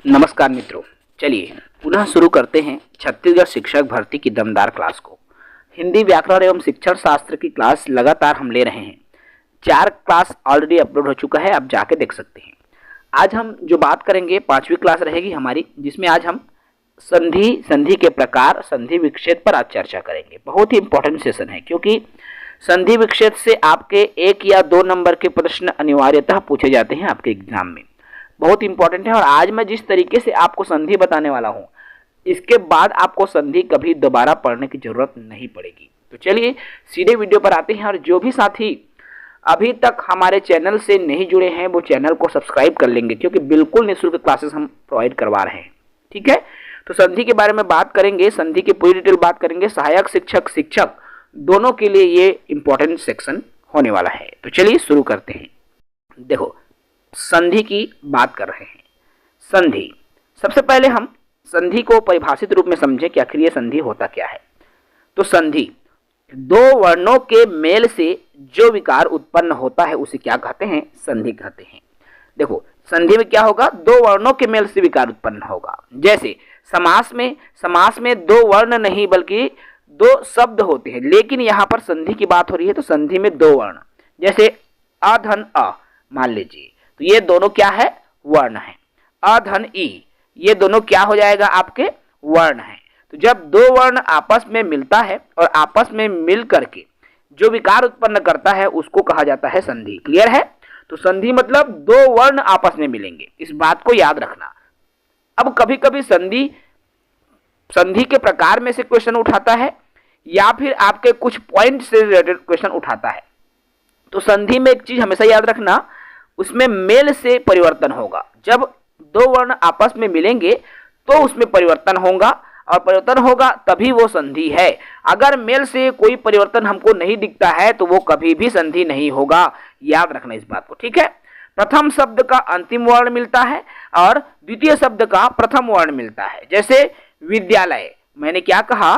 नमस्कार मित्रों, चलिए पुनः शुरू करते हैं छत्तीसगढ़ शिक्षक भर्ती की दमदार क्लास को। हिंदी व्याकरण एवं शिक्षण शास्त्र की क्लास लगातार हम ले रहे हैं। 4 क्लास ऑलरेडी अपलोड हो चुका है, आप जाके देख सकते हैं। आज हम जो बात करेंगे 5वीं क्लास रहेगी हमारी, जिसमें आज हम संधि के प्रकार, संधि विच्छेद पर आज चर्चा करेंगे। बहुत ही इंपॉर्टेंट सेशन है, क्योंकि संधि विच्छेद से आपके 1 या 2 नंबर के प्रश्न अनिवार्यतः पूछे जाते हैं आपके एग्जाम में। बहुत इंपॉर्टेंट है। और आज मैं जिस तरीके से आपको संधि बताने वाला हूं, इसके बाद आपको संधि कभी दोबारा पढ़ने की जरूरत नहीं पड़ेगी। तो चलिए सीधे वीडियो पर आते हैं। और जो भी साथी अभी तक हमारे चैनल से नहीं जुड़े हैं, वो चैनल को सब्सक्राइब कर लेंगे, क्योंकि बिल्कुल निःशुल्क क्लासेस हम प्रोवाइड करवा रहे हैं। ठीक है, तो संधि के बारे में बात करेंगे, संधि की पूरी डिटेल बात करेंगे। सहायक शिक्षक, शिक्षक दोनों के लिए ये इंपॉर्टेंट सेक्शन होने वाला है। तो चलिए शुरू करते हैं। देखो, संधि की बात कर रहे हैं। संधि, सबसे पहले हम संधि को परिभाषित रूप में समझें कि आखिर ये संधि होता क्या है। तो संधि 2 वर्णों के मेल से जो विकार उत्पन्न होता है उसे क्या कहते हैं? संधि कहते हैं। देखो, संधि में क्या होगा? 2 वर्णों के मेल से विकार उत्पन्न होगा। जैसे समास में 2 वर्ण नहीं बल्कि 2 शब्द होते हैं, लेकिन यहां पर संधि की बात हो रही है, तो संधि में 2 वर्ण, जैसे अ धन अ मान लीजिए, तो ये दोनों क्या है? वर्ण है। अ धन ई, ये दोनों क्या हो जाएगा? आपके वर्ण है। तो जब 2 वर्ण आपस में मिलता है और आपस में मिल करके जो विकार उत्पन्न करता है उसको कहा जाता है संधि। क्लियर है? तो संधि मतलब 2 वर्ण आपस में मिलेंगे, इस बात को याद रखना। अब कभी कभी संधि के प्रकार में से क्वेश्चन उठाता है, या फिर आपके कुछ पॉइंट से रिलेटेड क्वेश्चन उठाता है। तो संधि में एक चीज हमेशा याद रखना, उसमें मेल से परिवर्तन होगा। जब 2 वर्ण आपस में मिलेंगे तो उसमें परिवर्तन होगा, और परिवर्तन होगा तभी वो संधि है। अगर मेल से कोई परिवर्तन हमको नहीं दिखता है तो वो कभी भी संधि नहीं होगा। याद रखना इस बात को। ठीक है, प्रथम शब्द का अंतिम वर्ण मिलता है और द्वितीय शब्द का प्रथम वर्ण मिलता है। जैसे विद्यालय, मैंने क्या कहा?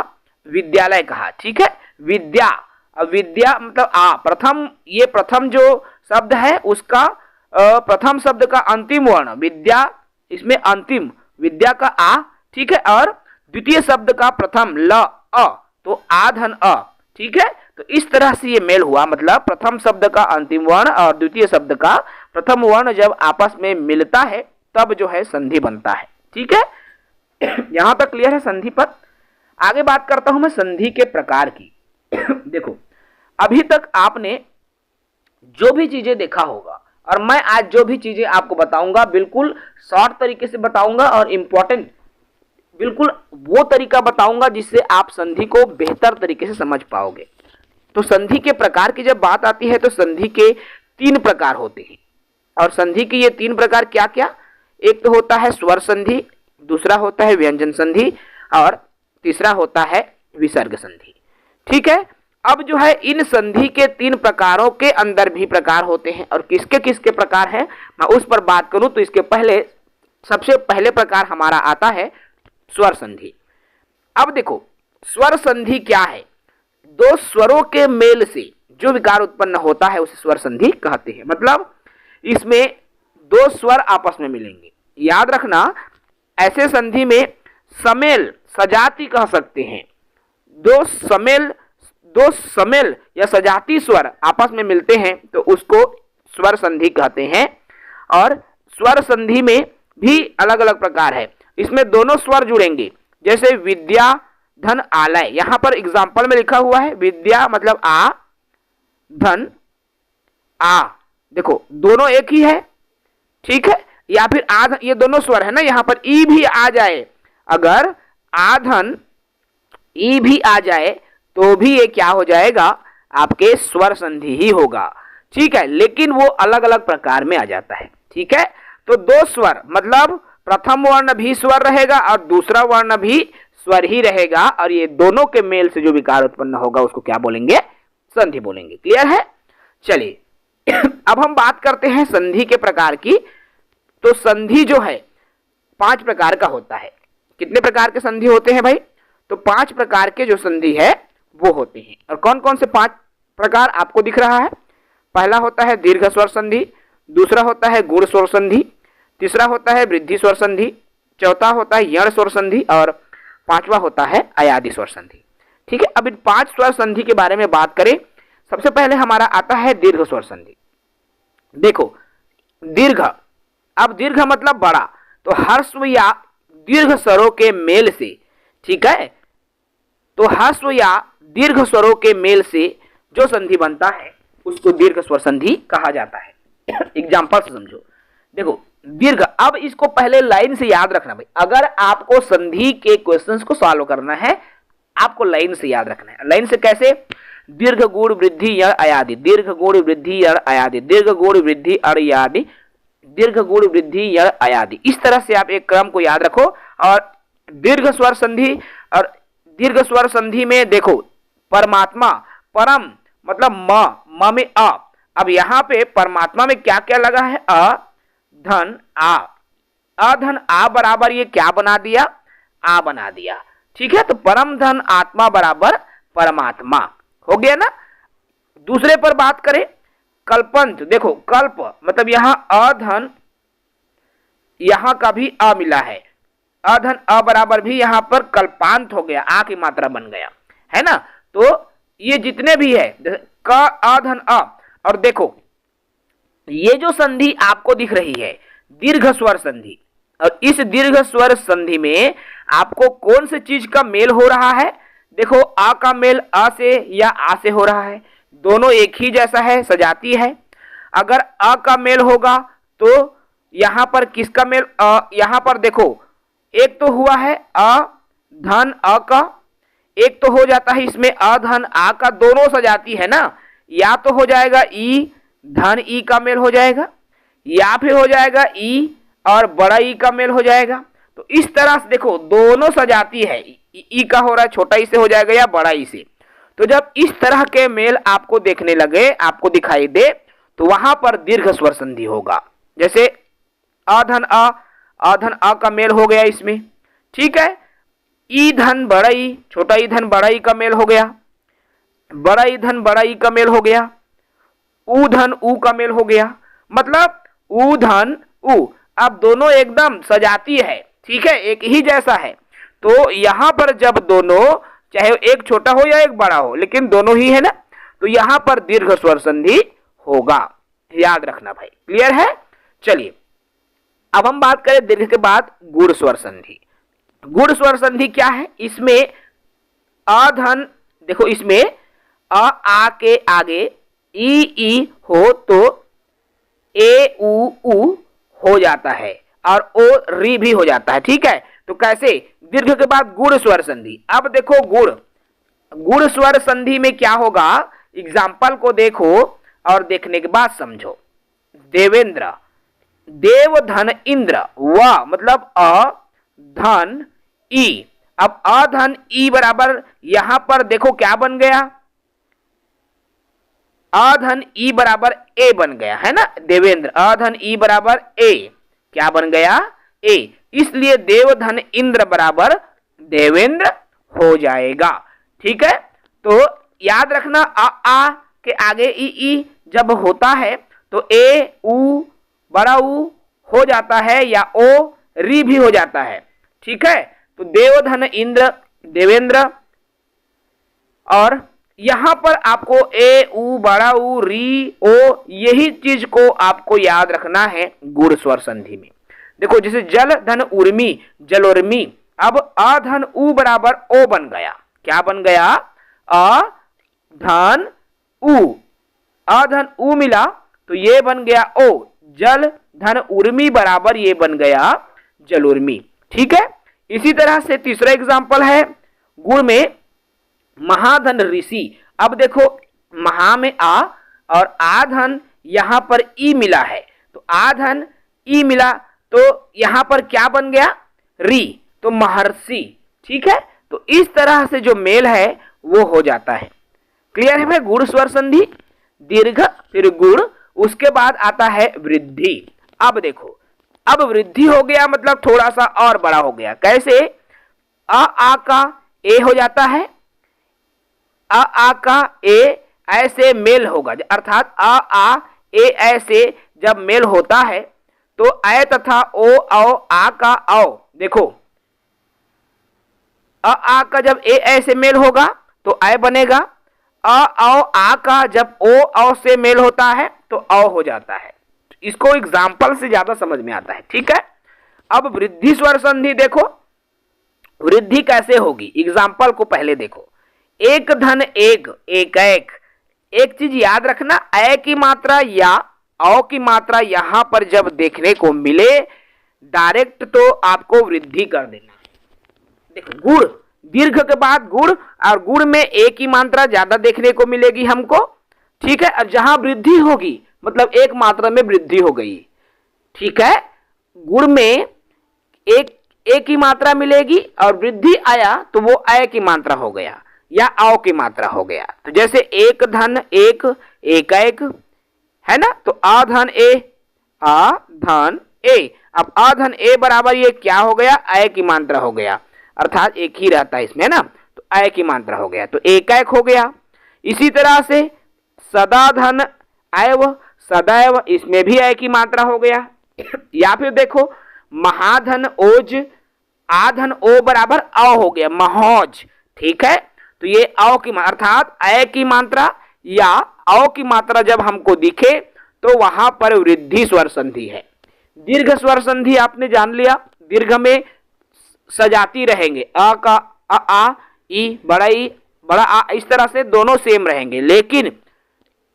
विद्यालय कहा। ठीक है, विद्या, अब विद्या मतलब प्रथम, ये प्रथम जो शब्द है उसका प्रथम शब्द का अंतिम वर्ण विद्या, इसमें अंतिम विद्या का आ। ठीक है, और द्वितीय शब्द का प्रथम ल अ, तो आ धन अ। ठीक है, तो इस तरह से ये मेल हुआ, मतलब प्रथम शब्द का अंतिम वर्ण और द्वितीय शब्द का प्रथम वर्ण जब आपस में मिलता है तब जो है संधि बनता है। ठीक है, यहां तक क्लियर है संधि पर? आगे बात करता हूं मैं संधि के प्रकार की। देखो, अभी तक आपने जो भी चीजें देखा होगा, और मैं आज जो भी चीजें आपको बताऊंगा बिल्कुल शॉर्ट तरीके से बताऊंगा, और इंपॉर्टेंट बिल्कुल वो तरीका बताऊंगा जिससे आप संधि को बेहतर तरीके से समझ पाओगे। तो संधि के प्रकार की जब बात आती है तो संधि के 3 प्रकार होते हैं। और संधि के ये 3 प्रकार क्या क्या? एक तो होता है स्वर संधि, दूसरा होता है व्यंजन संधि, और तीसरा होता है विसर्ग संधि। ठीक है, अब जो है इन संधि के 3 प्रकारों के अंदर भी प्रकार होते हैं, और किसके किसके प्रकार हैं मैं उस पर बात करूं तो इसके पहले सबसे पहले प्रकार हमारा आता है स्वर संधि। अब देखो, स्वर संधि क्या है? 2 स्वरों के मेल से जो विकार उत्पन्न होता है उसे स्वर संधि कहते हैं। मतलब इसमें 2 स्वर आपस में मिलेंगे। याद रखना, ऐसे संधि में समेल, सजाती कह सकते हैं। 2 समेल या सजाती स्वर आपस में मिलते हैं तो उसको स्वर संधि कहते हैं। और स्वर संधि में भी अलग अलग प्रकार है। इसमें दोनों स्वर जुड़ेंगे, जैसे विद्या धन आलय। यहां पर एग्जाम्पल में लिखा हुआ है विद्या मतलब आ धन आ, देखो दोनों एक ही है। ठीक है, या फिर ये दोनों स्वर है ना, यहां पर ई भी आ जाए, अगर आ धन ई भी आ जाए तो भी ये क्या हो जाएगा? आपके स्वर संधि ही होगा। ठीक है, लेकिन वो अलग अलग प्रकार में आ जाता है। ठीक है, तो 2 स्वर मतलब प्रथम वर्ण भी स्वर रहेगा और दूसरा वर्ण भी स्वर ही रहेगा, और ये दोनों के मेल से जो विकार उत्पन्न होगा उसको क्या बोलेंगे? संधि बोलेंगे। क्लियर है? चलिए अब हम बात करते हैं संधि के प्रकार की। तो संधि जो है 5 प्रकार का होता है। कितने प्रकार के संधि होते हैं भाई? तो 5 प्रकार के जो संधि है वो होते हैं। और कौन कौन से 5 प्रकार आपको दिख रहा है? पहला होता है दीर्घ स्वर संधि, दूसरा होता है गुण स्वर संधि, तीसरा होता है वृद्धि स्वर संधि, चौथा होता है यण स्वर संधि और पांचवा होता है अयादि स्वर संधि। ठीक है, अब इन 5 स्वर संधि के बारे में बात करें। सबसे पहले हमारा आता है दीर्घ स्वर संधि। देखो दीर्घ, अब दीर्घ मतलब बड़ा, तो ह्रस्व या दीर्घ स्वरों के मेल से, ठीक है, तो ह्रस्व या दीर्घ स्वरों के मेल से जो संधि बनता है उसको दीर्घ स्वर संधि कहा जाता है। एग्जाम्पल से समझो। देखो दीर्घ, अब इसको पहले लाइन से याद रखना भाई। अगर आपको संधि के क्वेश्चंस को सॉल्व करना है आपको लाइन से याद रखना है। लाइन से कैसे? दीर्घ गुण वृद्धि यण अयादि, दीर्घ गुण वृद्धि यण अयादि, दीर्घ गुण वृद्धि अयादि, दीर्घ गुण वृद्धि यण अयादि। इस तरह से आप एक क्रम को याद रखो। और दीर्घ स्वर संधि, और दीर्घ स्वर संधि में देखो परमात्मा, परम मतलब म में अ। अब यहाँ पे परमात्मा में क्या क्या लगा है? अ धन आ, अधन आ बराबर ये क्या बना दिया? आ बना दिया। ठीक है, तो परम धन आत्मा बराबर परमात्मा हो गया ना। दूसरे पर बात करें कल्पंत, देखो कल्प मतलब यहाँ अधन, यहाँ का भी अ मिला है, अधन अ बराबर भी यहाँ पर कल्पांत हो गया, आ की मात्रा बन गया है ना। तो ये जितने भी है क अधन अ, और देखो ये जो संधि आपको दिख रही है दीर्घ स्वर संधि, और इस दीर्घ स्वर संधि में आपको कौन सी चीज का मेल हो रहा है? देखो आ का मेल अ से या आ से हो रहा है, दोनों एक ही जैसा है, सजाती है। अगर अ का मेल होगा तो यहाँ पर किसका मेल? यहाँ पर देखो एक तो हुआ है अ धन अ का, एक तो हो जाता है इसमें अ धन आ का, दोनों सजाती है ना। या तो हो जाएगा ई धन ई का मेल हो जाएगा, या फिर हो जाएगा ई और बड़ा ई का मेल हो जाएगा। तो इस तरह से देखो दोनों सजाती है, ई का हो रहा है छोटा ई से हो जाएगा या बड़ा ई से। तो जब इस तरह के मेल आपको देखने लगे, आपको दिखाई दे, तो वहां पर दीर्घ स्वर संधि होगा। जैसे अधन अ का मेल हो गया इसमें, ठीक है। ई धन बड़ा ई, छोटा ई धन बड़ा ई का मेल हो गया, बड़ा ई धन बड़ा ई का मेल हो गया, ऊ धन ऊ का मेल हो गया, मतलब ऊ धन ऊ। अब दोनों एकदम सजाती है, ठीक है, एक ही जैसा है। तो यहां पर जब दोनों, चाहे एक छोटा हो या एक बड़ा हो, लेकिन दोनों ही है ना, तो यहां पर दीर्घ स्वर संधि होगा, याद रखना भाई। क्लियर है? चलिए अब हम बात करें दीर्घ के बाद गुण स्वर संधि। गुण स्वर संधि क्या है? इसमें अधन, देखो इसमें आ के आगे ई हो तो ए उ हो जाता है और ओ री भी हो जाता है, ठीक है। तो कैसे? दीर्घ के बाद गुण स्वर संधि। अब देखो गुण स्वर संधि में क्या होगा, एग्जाम्पल को देखो और देखने के बाद समझो। देवेंद्र, देव धन इंद्र, व मतलब अ धन ई। अब अ धन ई बराबर यहां पर देखो क्या बन गया? अ धन ई बराबर ए बन गया है ना। देवेंद्र अ धन ई बराबर ए, क्या बन गया? ए। इसलिए देव धन इंद्र बराबर देवेंद्र हो जाएगा, ठीक है। तो याद रखना आ के आगे ई जब होता है तो ए उ बड़ा उ हो जाता है या ओ री भी हो जाता है, ठीक है। तो देव धन इंद्र देवेंद्र, और यहां पर आपको ए उ बड़ा उ री ओ यही चीज को आपको याद रखना है गुण स्वर संधि में। देखो जैसे जल धन उर्मी, जलोर्मी। अब अ धन उ बराबर ओ बन गया, क्या बन गया? अ धन उ, अ धन उ मिला तो ये बन गया ओ, जल धन उर्मी बराबर ये बन गया जलोर्मी, ठीक है। इसी तरह से तीसरा एग्जांपल है गुण में महाधन ऋषि। अब देखो महा में आ और आधन यहां पर ई मिला है, तो आधन ई मिला तो यहां पर क्या बन गया? री, तो महर्षि, ठीक है। तो इस तरह से जो मेल है वो हो जाता है। क्लियर है भाई? गुण स्वर संधि, दीर्घ, फिर गुण, उसके बाद आता है वृद्धि। अब देखो अब वृद्धि हो गया मतलब थोड़ा सा और बड़ा हो गया। कैसे? आ का ए हो जाता है, आ का ए ऐसे मेल होगा, अर्थात आ ए ऐसे जब मेल होता है तो ऐ तथा ओ औ आ का औ देखो आ का जब ए से मेल होगा तो आय बनेगा, आ का जब ओ से मेल होता है तो औ हो जाता है। इसको एग्जाम्पल से ज्यादा समझ में आता है, ठीक है। अब वृद्धि स्वर संधि देखो, वृद्धि कैसे होगी, एग्जाम्पल को पहले देखो। एक धन एक, एक चीज याद रखना, अ की मात्रा या औ की मात्रा यहां पर जब देखने को मिले डायरेक्ट तो आपको वृद्धि कर देना। देखो गुड़, दीर्घ के बाद गुड़, और गुड़ में ए की मात्रा ज्यादा देखने को मिलेगी हमको, ठीक है। और जहां वृद्धि होगी मतलब एक मात्रा में वृद्धि हो गई, ठीक है। गुड़ में एक की मात्रा मिलेगी और वृद्धि आया तो वो अय की मात्रा हो गया या औ की मात्रा हो गया। तो जैसे एक धन एक, एक है ना, तो आ धन ए, अब आ धन ए बराबर ये क्या हो गया, अय की मात्रा हो गया, अर्थात एक ही रहता है इसमें ना, तो अय की मात्रा हो गया, तो एक हो गया। इसी तरह से सदा धन अयव, सदैव, इसमें भी अय की मात्रा हो गया। या फिर देखो महाधन ओज, आधन ओ बराबर अ हो गया, महौज, ठीक है। तो ये अ की अर्थात अय की मात्रा या अ की मात्रा जब हमको दिखे तो वहां पर वृद्धि स्वर संधि है। दीर्घ स्वर संधि आपने जान लिया, दीर्घ में सजाती रहेंगे, अ का आ, ई, बड़ा आ, इस तरह से दोनों सेम रहेंगे। लेकिन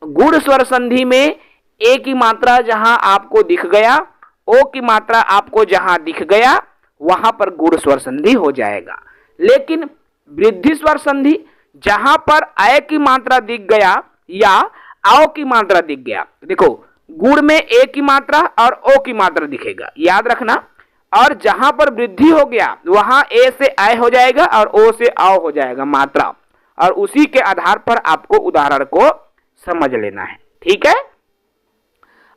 गुण स्वर संधि में ए की मात्रा जहां आपको दिख गया, ओ की मात्रा आपको जहां दिख गया, वहां पर गुण स्वर संधि हो जाएगा। लेकिन वृद्धि स्वर संधि जहां पर अय की मात्रा दिख गया या औ की मात्रा दिख गया, देखो गुण में ए की मात्रा और ओ की मात्रा दिखेगा, याद रखना। और जहां पर वृद्धि हो गया वहां ए से अय हो जाएगा और ओ से औ हो जाएगा मात्रा, और उसी के आधार पर आपको उदाहरण को समझ लेना है, ठीक है।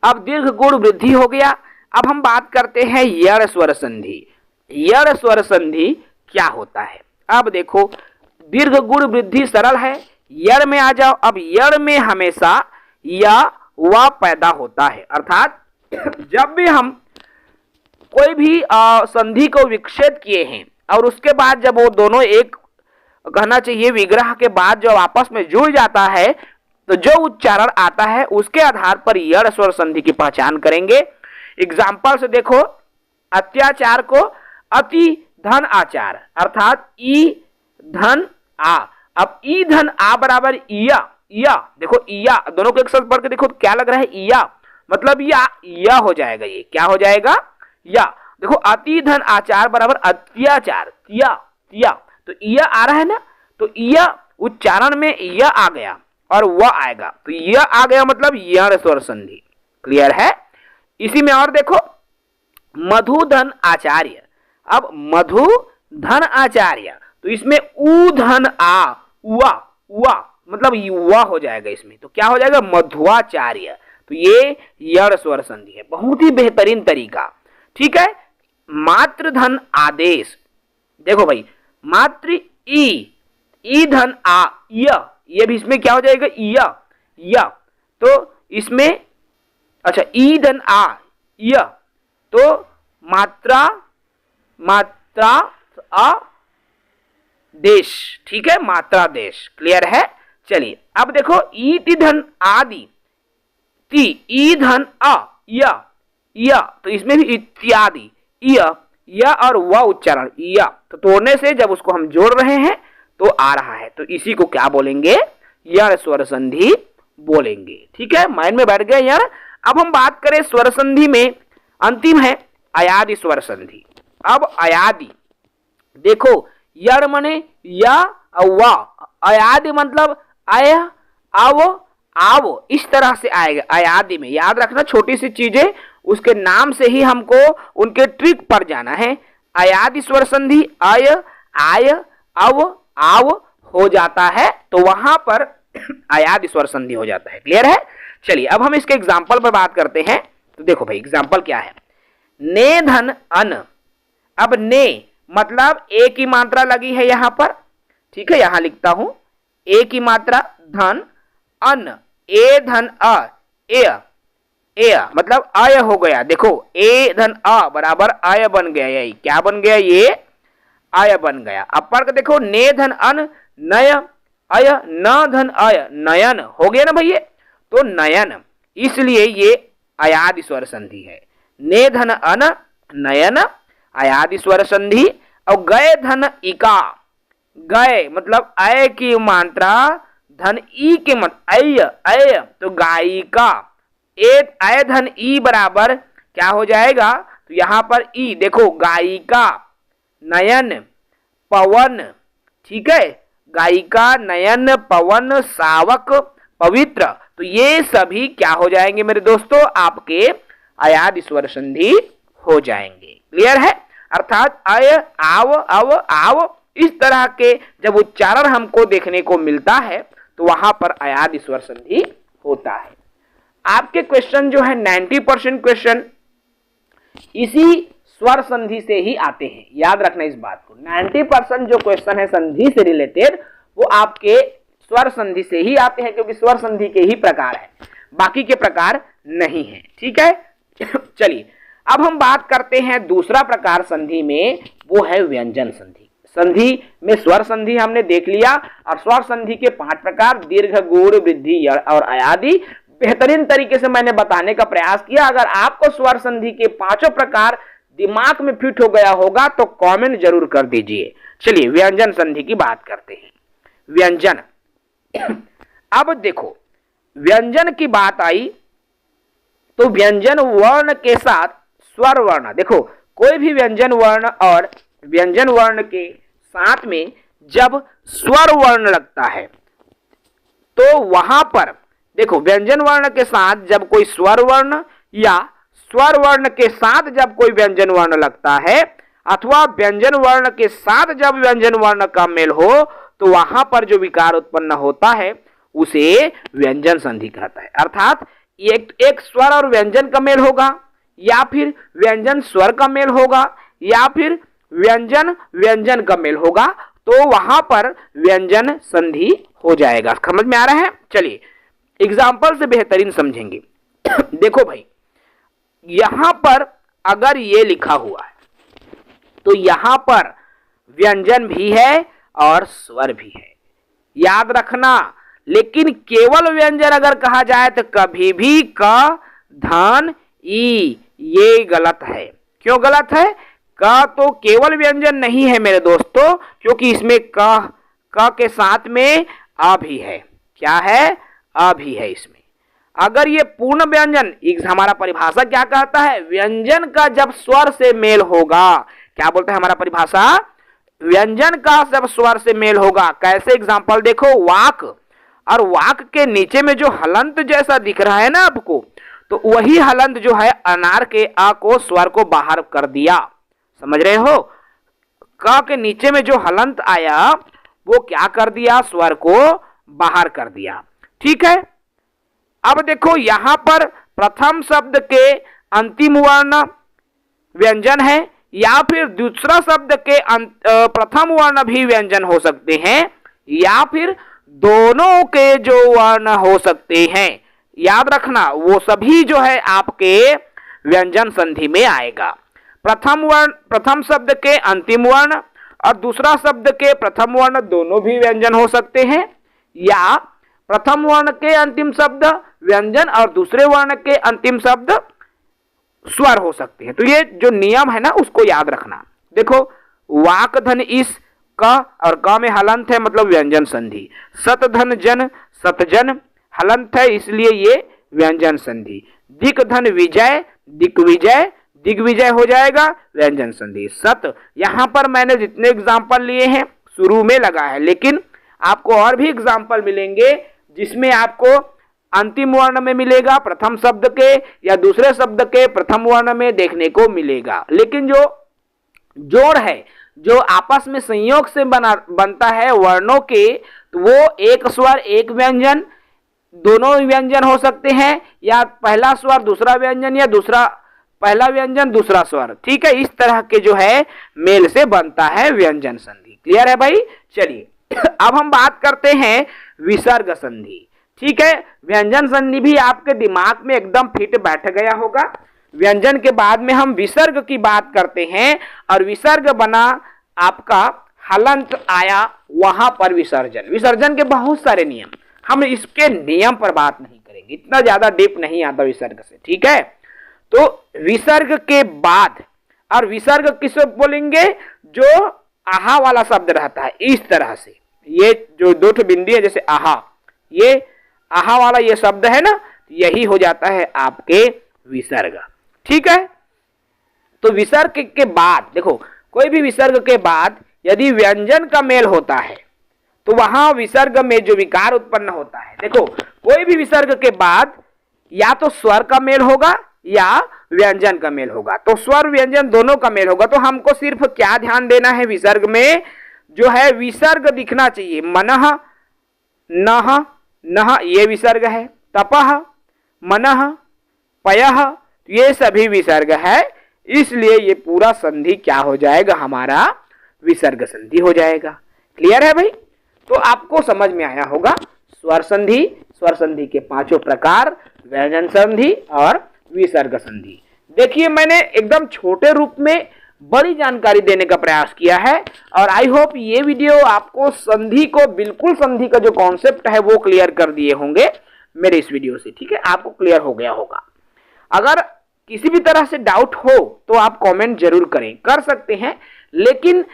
अब दीर्घ गुण वृद्धि हो गया। अब हम बात करते हैं यड़ स्वर संधि। यड़ स्वर संधि क्या होता है, अब देखो दीर्घ गुण वृद्धि सरल है, यड़ में आ जाओ। अब यड़ में हमेशा या व पैदा होता है, अर्थात जब भी हम कोई भी संधि को विच्छेद किए हैं और उसके बाद जब वो दोनों एक कहना चाहिए विग्रह के बाद जब आपस में जुड़ जाता है तो जो उच्चारण आता है उसके आधार पर यड़ स्वर संधि की पहचान करेंगे। एग्जाम्पल से देखो, अत्याचार को अति धन आचार, अर्थात ई धन आ। अब ई धन आ बराबर या देखो या, दोनों को एक साथ पढ़ के देखो तो क्या लग रहा है, या मतलब या हो जाएगा, ये क्या हो जाएगा, या। देखो अति धन आचार बराबर अत्याचार, या तो या आ रहा है ना, तो या उच्चारण में या आ गया और वह आएगा, तो यह आ गया मतलब यड़ स्वर संधि, क्लियर है। इसी में और देखो मधुधन आचार्य, अब मधु धन आचार्य, तो इसमें ऊ धन आ, उआ मतलब युवा हो जाएगा इसमें, तो क्या हो जाएगा मध्वाचार्य, तो ये यड़ स्वर संधि है, बहुत ही बेहतरीन तरीका, ठीक है। मात्र धन आदेश, देखो भाई मात्र ई धन आ, ये भी इसमें क्या हो जाएगा या, तो इसमें अच्छा ई धन आ, तो मात्रा देश, ठीक है, मात्रा देश, क्लियर है। चलिए अब देखो ईति धन आदि, ई धन अ, या तो इसमें भी इत्यादि, या और व उच्चारण या, तो तोड़ने से जब उसको हम जोड़ रहे हैं तो आ रहा है, तो इसी को क्या बोलेंगे, यड़ स्वर संधि बोलेंगे, ठीक है, माइंड में बैठ गया यार। अब हम बात करें स्वर संधि में, अंतिम है अयादि स्वर संधि। अब अयादि देखो, यड़ मने या व, अयादि मतलब अय आवो, इस तरह से आएगा अयादि में, याद रखना छोटी सी चीजें, उसके नाम से ही हमको उनके ट्रिक पर जाना है। अयादि स्वर संधि अय आय आव हो जाता है तो वहां पर अयादि स्वर संधि हो जाता है, क्लियर है। चलिए अब हम इसके एग्जाम्पल पर बात करते हैं, तो देखो भाई एग्जाम्पल क्या है, ने धन अन, अब ने मतलब ए की मात्रा लगी है यहां पर, ठीक है, यहां लिखता हूं ए की मात्रा धन अन, ए धन अ, ए मतलब अय हो गया। देखो ए धन अ बराबर अय बन गया, यही क्या बन गया, ये अय बन गया। अपर का देखो ने धन अन नय अय, न धन अय नयन हो गया ना भैया, तो नयन, इसलिए ये अयादि स्वर संधि है। ने धन अन नयन अयादि स्वर संधि। और गए धन इका, गए मतलब अय की मात्रा धन ई के मत अय अय, तो गायिका। अय धन ई बराबर क्या हो जाएगा, तो यहां पर ई देखो गायिका नयन पवन, ठीक है, गायिका नयन पवन सावक पवित्र, तो ये सभी क्या हो जाएंगे मेरे दोस्तों, आपके अयादि स्वर संधि हो जाएंगे। क्लियर है? अर्थात अय आव अव आव इस तरह के जब उच्चारण हमको देखने को मिलता है तो वहां पर अयादि स्वर संधि होता है। आपके क्वेश्चन जो है 90% क्वेश्चन इसी स्वर संधि से ही आते हैं, याद रखना इस बात को। 90% जो क्वेश्चन है संधि से रिलेटेड वो आपके स्वर संधि से ही आते हैं, क्योंकि स्वर संधि के ही प्रकार है, बाकी के प्रकार नहीं है। ठीक है, चलिए अब हम बात करते हैं दूसरा प्रकार संधि में, वो है व्यंजन संधि। संधि में स्वर संधि हमने देख लिया, और स्वर संधि के 5 प्रकार दीर्घ गूढ़ वृद्धि और अयादि बेहतरीन तरीके से मैंने बताने का प्रयास किया। अगर आपको स्वर संधि के 5 प्रकार दिमाग में फिट हो गया होगा तो कमेंट जरूर कर दीजिए। चलिए व्यंजन संधि की बात करते हैं। व्यंजन, अब देखो व्यंजन की बात आई तो व्यंजन वर्ण के साथ स्वर वर्ण, देखो कोई भी व्यंजन वर्ण और व्यंजन वर्ण के साथ में जब स्वर वर्ण लगता है तो वहां पर देखो व्यंजन वर्ण के साथ जब कोई स्वर वर्ण या स्वर वर्ण के साथ जब कोई व्यंजन वर्ण लगता है अथवा व्यंजन वर्ण के साथ जब व्यंजन वर्ण का मेल हो तो वहां पर जो विकार उत्पन्न होता है उसे व्यंजन संधि कहता है। अर्थात एक स्वर और व्यंजन का मेल होगा, या फिर व्यंजन स्वर का मेल होगा, या फिर व्यंजन व्यंजन का मेल होगा, तो वहां पर व्यंजन संधि हो जाएगा। समझ में आ रहा है? चलिए एग्जाम्पल से बेहतरीन समझेंगे। देखो भाई, यहां पर अगर ये लिखा हुआ है तो यहां पर व्यंजन भी है और स्वर भी है, याद रखना। लेकिन केवल व्यंजन अगर कहा जाए तो कभी भी क धन ई, ये गलत है। क्यों गलत है? क तो केवल व्यंजन नहीं है मेरे दोस्तों, क्योंकि इसमें क के साथ में अ भी है। क्या है? अ भी है इसमें। अगर ये पूर्ण व्यंजन, हमारा परिभाषा क्या कहता है, व्यंजन का जब स्वर से मेल होगा, क्या बोलते हैं हमारा परिभाषा, व्यंजन का जब स्वर से मेल होगा। कैसे? एग्जांपल देखो, वाक, और वाक के नीचे में जो हलंत जैसा दिख रहा है ना आपको, तो वही हलंत जो है अनार के अ को स्वर को बाहर कर दिया। समझ रहे हो? क के नीचे में जो हलंत आया वो क्या कर दिया, स्वर को बाहर कर दिया। ठीक है, अब देखो यहां पर प्रथम शब्द के अंतिम वर्ण व्यंजन है, या फिर दूसरा शब्द के प्रथम वर्ण भी व्यंजन हो सकते हैं, या फिर दोनों के जो वर्ण हो सकते हैं। याद रखना वो सभी जो है आपके व्यंजन संधि में आएगा। प्रथम शब्द के अंतिम वर्ण और दूसरा शब्द के प्रथम वर्ण दोनों भी व्यंजन हो सकते हैं, या प्रथम वर्ण के अंतिम शब्द व्यंजन और दूसरे वर्ण के अंतिम शब्द स्वर हो सकते हैं। तो ये जो नियम है ना उसको याद रखना। देखो वाक धन इस क और क में हलंत है, मतलब व्यंजन संधि। सत धन जन सतजन हलंत है, इसलिए ये व्यंजन संधि। दिक धन विजय दिग्विजय दिग्विजय हो जाएगा व्यंजन संधि। सत, यहां पर मैंने जितने एग्जाम्पल लिए हैं शुरू में लगा है, लेकिन आपको और भी एग्जाम्पल मिलेंगे जिसमें आपको अंतिम वर्ण में मिलेगा, प्रथम शब्द के या दूसरे शब्द के प्रथम वर्ण में देखने को मिलेगा। लेकिन जो जोड़ है, जो आपस में संयोग से बनता है वर्णों के, तो वो एक स्वर एक व्यंजन, दोनों व्यंजन हो सकते हैं, या पहला स्वर दूसरा व्यंजन, या दूसरा पहला व्यंजन दूसरा स्वर। ठीक है, इस तरह के जो है मेल से बनता है व्यंजन संधि। क्लियर है भाई? चलिए अब हम बात करते हैं विसर्ग संधि। ठीक है, व्यंजन संधि भी आपके दिमाग में एकदम फिट बैठ गया होगा। व्यंजन के बाद में हम विसर्ग की बात करते हैं और विसर्ग बना आपका हलंत आया, वहां पर विसर्जन। विसर्जन के बहुत सारे नियम, हम इसके नियम पर बात नहीं करेंगे, इतना ज्यादा डीप नहीं आता विसर्ग से, ठीक है। तो विसर्ग के बाद, और विसर्ग किसे बोलेंगे, जो आहा वाला शब्द रहता है इस तरह से, ये जो दो ठो बिंदी है जैसे आहा, ये आहा वाला ये शब्द है ना, यही हो जाता है आपके विसर्ग, ठीक है। तो विसर्ग के बाद देखो, कोई भी विसर्ग के बाद यदि व्यंजन का मेल होता है तो वहां विसर्ग में जो विकार उत्पन्न होता है, देखो कोई भी विसर्ग के बाद या तो स्वर का मेल होगा या व्यंजन का मेल होगा, तो स्वर व्यंजन दोनों का मेल होगा। तो हमको सिर्फ क्या ध्यान देना है, विसर्ग में जो है विसर्ग दिखना चाहिए। मनः, नः, नः ये विसर्ग है, तपः, मनः, पयः ये सभी विसर्ग है, इसलिए ये पूरा संधि क्या हो जाएगा, हमारा विसर्ग संधि हो जाएगा। क्लियर है भाई? तो आपको समझ में आया होगा स्वर संधि, स्वर संधि के पांचों प्रकार, व्यंजन संधि और विसर्ग संधि। देखिए मैंने एकदम छोटे रूप में बड़ी जानकारी देने का प्रयास किया है और आई होप ये वीडियो आपको संधि को, बिल्कुल संधि का जो कॉन्सेप्ट है वो क्लियर कर दिए होंगे मेरे इस वीडियो से, ठीक है, आपको क्लियर हो गया होगा। अगर किसी भी तरह से डाउट हो तो आप कमेंट जरूर करें, कर सकते हैं, लेकिन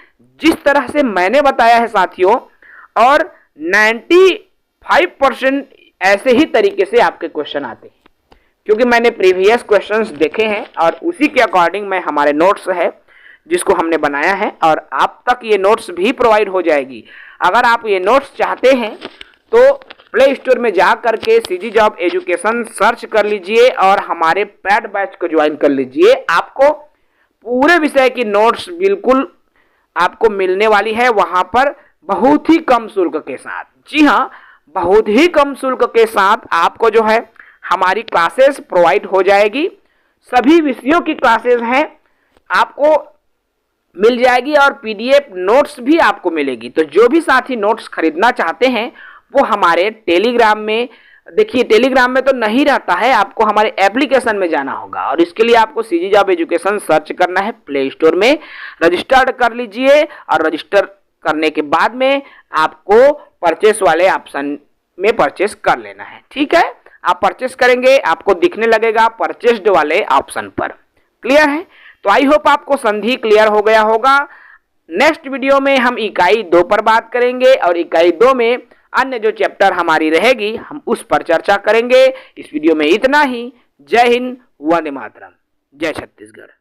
जिस तरह से मैंने बताया है साथियों, और 95% ऐसे ही तरीके से आपके क्वेश्चन आते हैं, क्योंकि मैंने प्रीवियस क्वेश्चंस देखे हैं और उसी के अकॉर्डिंग में हमारे नोट्स है जिसको हमने बनाया है, और आप तक ये नोट्स भी प्रोवाइड हो जाएगी। अगर आप ये नोट्स चाहते हैं तो प्ले स्टोर में जा करके सीजी जॉब एजुकेशन सर्च कर लीजिए और हमारे पैड बैच को ज्वाइन कर लीजिए। आपको पूरे विषय की नोट्स बिल्कुल आपको मिलने वाली है वहां पर, बहुत ही कम शुल्क के साथ। जी हाँ, बहुत ही कम शुल्क के साथ आपको जो है हमारी क्लासेस प्रोवाइड हो जाएगी। सभी विषयों की क्लासेस हैं, आपको मिल जाएगी और पीडीएफ नोट्स भी आपको मिलेगी। तो जो भी साथी नोट्स खरीदना चाहते हैं वो हमारे टेलीग्राम में, देखिए टेलीग्राम में तो नहीं रहता है, आपको हमारे एप्लीकेशन में जाना होगा और इसके लिए आपको सीजी जॉब एजुकेशन सर्च करना है, प्ले स्टोर में रजिस्टर्ड कर लीजिए और रजिस्टर करने के बाद में आपको परचेस वाले ऑप्शन में परचेस कर लेना है, ठीक है। आप परचेस करेंगे, आपको दिखने लगेगा परचेस्ड वाले ऑप्शन पर। क्लियर है? तो आई होप आपको संधि क्लियर हो गया होगा। नेक्स्ट वीडियो में हम इकाई 2 पर बात करेंगे और इकाई 2 में अन्य जो चैप्टर हमारी रहेगी हम उस पर चर्चा करेंगे। इस वीडियो में इतना ही। जय हिंद, वंदे मातरम, जय छत्तीसगढ़।